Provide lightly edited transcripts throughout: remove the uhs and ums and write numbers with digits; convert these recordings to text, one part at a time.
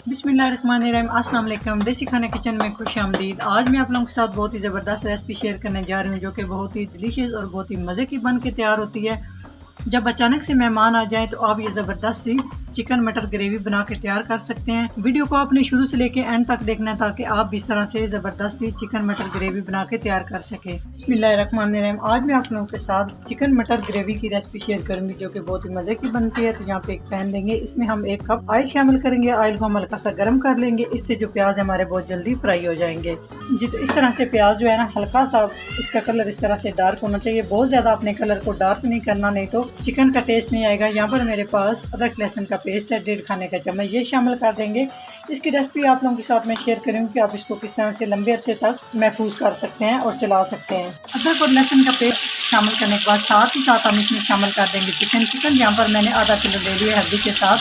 बिस्मिल्लाहिर्रहमानिर्रहीम, अस्सलाम वालेकुम। देसी खाने किचन में खुश आमदीद। आज मैं आप लोगों के साथ बहुत ही ज़बरदस्त रेसिपी शेयर करने जा रही हूँ जो कि बहुत ही डिलीशियस और बहुत ही मज़े की बन के तैयार होती है। जब अचानक से मेहमान आ जाएं तो आप ये ज़बरदस्त सी चिकन मटर ग्रेवी बना के तैयार कर सकते हैं। वीडियो को आपने शुरू से लेके एंड तक देखना है ताकि आप इस तरह से ज़बरदस्त सी चिकन मटर ग्रेवी बना के तैयार कर सके। बिस्मिल्लाहिर्रहमानिर्रहीम, आज मैं आप लोगों के साथ चिकन मटर ग्रेवी की रेसिपी शेयर करूंगी जो कि बहुत ही मज़े की बनती है। तो यहाँ पे एक पैन लेंगे, इसमें हम 1 कप ऑयल शामिल करेंगे। ऑयल को हम हल्का सा गर्म कर लेंगे, इससे जो प्याज हमारे बहुत जल्दी फ्राई हो जाएंगे। इस तरह से प्याज जो है ना, हल्का सा इसका कलर इस तरह से डार्क होना चाहिए। बहुत ज़्यादा अपने कलर को डार्क नहीं करना, नहीं तो चिकन का टेस्ट नहीं आएगा। यहाँ पर मेरे पास अदरक लहसुन का पेस्ट है 1.5 खाने का चम्मच, ये शामिल कर देंगे। इसकी रेसिपी आप लोगों के साथ मैं शेयर करूँगी कि आप इसको किस तरह से लंबे अरसे तक महफूज कर सकते हैं और चला सकते हैं। अदरक और लहसुन का पेस्ट शामिल करने के बाद साथ ही साथ हम इसमें शामिल कर देंगे चिकन यहाँ पर मैंने आधा किलो ले लिया हल्दी के साथ।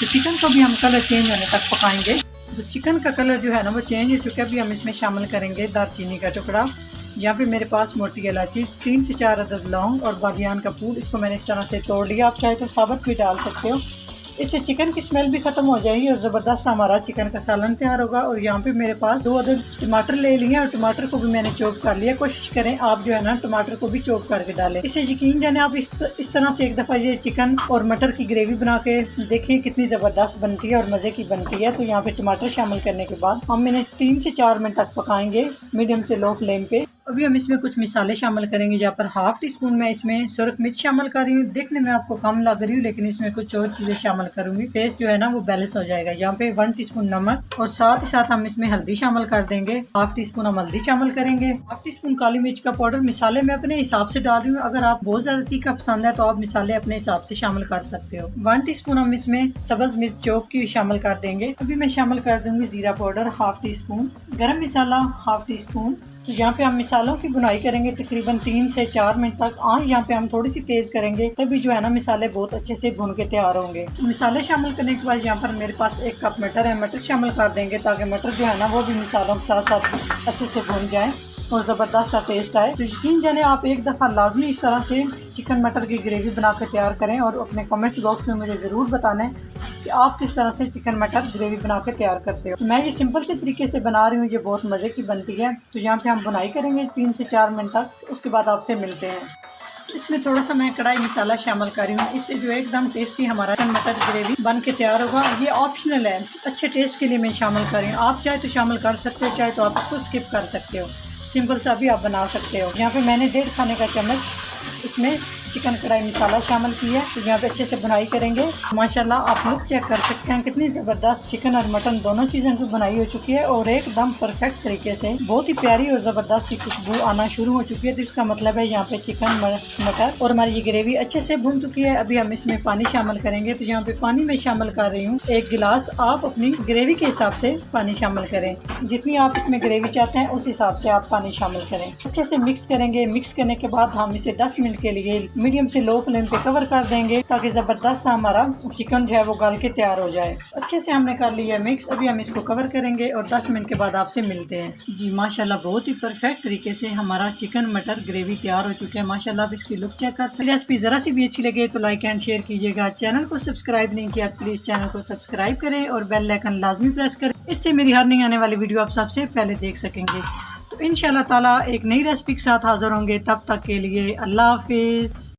तो चिकन को भी हम कलर चेंज होने तक पकाएंगे। तो चिकन का कलर जो है ना वो चेंज हो चुका है। अभी हम इसमें शामिल करेंगे दालचीनी का टुकड़ा। यहाँ पे मेरे पास मोटी इलायची, 3 से 4 अदद लौंग और बादियान का फूल, इसको मैंने इस तरह से तोड़ लिया। आप चाहे तो साबुत भी डाल सकते हो, इससे चिकन की स्मेल भी ख़त्म हो जाएगी और ज़बरदस्त हमारा चिकन का सालन तैयार होगा। और यहाँ पे मेरे पास 2 अदद टमाटर ले लिए और टमाटर को भी मैंने चॉप कर लिया। कोशिश करें आप जो है ना टमाटर को भी चॉप करके डालें, इससे यकीन जाने आप इस तरह से एक दफ़ा ये चिकन और मटर की ग्रेवी बना के देखें कितनी ज़बरदस्त बनती है और मज़े की बनती है। तो यहाँ पे टमाटर शामिल करने के बाद हम इन्हें 3 से 4 मिनट तक पकाएंगे मीडियम से लो फ्लेम पे। अभी हम इसमें कुछ मसाले शामिल करेंगे, जहाँ पर 1/2 टीस्पून मैं इसमें सुरख मिर्च शामिल कर रही हूँ। देखने में आपको कम लग रही हूँ लेकिन इसमें कुछ और चीज़ें शामिल करूँगी, टेस्ट जो है ना वो बैलेंस हो जाएगा। यहाँ पे 1 टीस्पून नमक और साथ ही साथ हम इसमें हल्दी शामिल कर देंगे। 1/2 टीस्पून हम हल्दी शामिल करेंगे। 1/2 टीस्पून काली मिर्च का पाउडर। मसाले मैं अपने हिसाब से डाल रही हूँ, अगर आप बहुत ज़्यादा तीखा पसंद है तो आप मसाले अपने हिसाब से शामिल कर सकते हो। 1 टीस्पून हम इसमें सब्ज़ मिर्च चॉप की शामिल कर देंगे। अभी मैं शामिल कर दूंगी जीरा पाउडर 1/2 टीस्पून, गरम मसाला 1/2 टीस्पून। तो यहाँ पे हम मसालों की भुनाई करेंगे तकरीबन 3 से 4 मिनट तक। यहाँ पे हम थोड़ी सी तेज़ करेंगे तभी जो है ना मसाले बहुत अच्छे से भुन के तैयार होंगे। मसाले शामिल करने के बाद यहाँ पर मेरे पास 1 कप मटर है, मटर शामिल कर देंगे ताकि मटर जो है ना वो भी मसालों के साथ साथ अच्छे से भुन जाए और ज़बरदस्त सा टेस्ट आए। तो यकीन जाने आप एक दफ़ा लाजमी इस तरह से चिकन मटर की ग्रेवी बना कर तैयार करें और अपने कमेंट बॉक्स में मुझे ज़रूर बताना है कि आप किस तरह से चिकन मटर ग्रेवी बना के तैयार करते हो। तो मैं ये सिंपल से तरीके से बना रही हूँ, ये बहुत मज़े की बनती है। तो यहाँ पे हम बुनाई करेंगे 3 से 4 मिनट तक, उसके बाद आपसे मिलते हैं। तो इसमें थोड़ा सा मैं कढ़ाई मसाला शामिल कर रही हूँ, इससे जो एकदम टेस्टी हमारा चिकन मटर ग्रेवी बन के तैयार होगा। ये ऑप्शनल है, अच्छे टेस्ट के लिए मैं शामिल कर रही हूँ। आप चाहे तो शामिल कर सकते हो, चाहे तो आप इसको स्किप कर सकते हो। सिंपल सा भी आप बना सकते हो। यहाँ पे मैंने 1.5 खाने का चम्मच इसमें चिकन कढ़ाई मसाला शामिल किया है। तो यहाँ पे अच्छे से बुनाई करेंगे। माशाल्लाह आप लुक चेक कर सकते हैं कितनी ज़बरदस्त चिकन और मटन दोनों चीज़ों की बुनाई हो चुकी है और एकदम परफेक्ट तरीके से बहुत ही प्यारी और ज़बरदस्त सी खुशबू आना शुरू हो चुकी है। तो इसका मतलब है यहाँ पे चिकन मटर और हमारी ये ग्रेवी अच्छे से भुन चुकी है। अभी हम इसमें पानी शामिल करेंगे। तो यहाँ पे पानी में शामिल कर रही हूँ 1 गिलास। आप अपनी ग्रेवी के हिसाब से पानी शामिल करें, जितनी आप इसमें ग्रेवी चाहते हैं उस हिसाब से आप पानी शामिल करें। अच्छे से मिक्स करेंगे। मिक्स करने के बाद हम इसे 10 मिनट के लिए मीडियम से लो फ्लेम पे कवर कर देंगे ताकि ज़बरदस्त सा हमारा चिकन जो है वो गल के तैयार हो जाए। अच्छे से हमने कर लिया मिक्स। अभी हम इसको कवर करेंगे और 10 मिनट के बाद आपसे मिलते हैं। जी माशाल्लाह बहुत ही परफेक्ट तरीके से हमारा चिकन मटर ग्रेवी तैयार हो चुका है। माशाल्लाह आप इसकी लुक चेक कर सकते हैं। रेसिपी ज़रा सी भी अच्छी लगे तो लाइक एंड शेयर कीजिएगा। चैनल को सब्सक्राइब नहीं किया प्लीज़ चैनल को सब्सक्राइब करें और बेल आइकन लाजमी प्रेस करें, इससे मेरी हर नई आने वाली वीडियो आप सबसे पहले देख सकेंगे। तो इंशाल्लाह ताला एक नई रेसिपी के साथ हाज़िर होंगे, तब तक के लिए अल्लाह हाफिज़।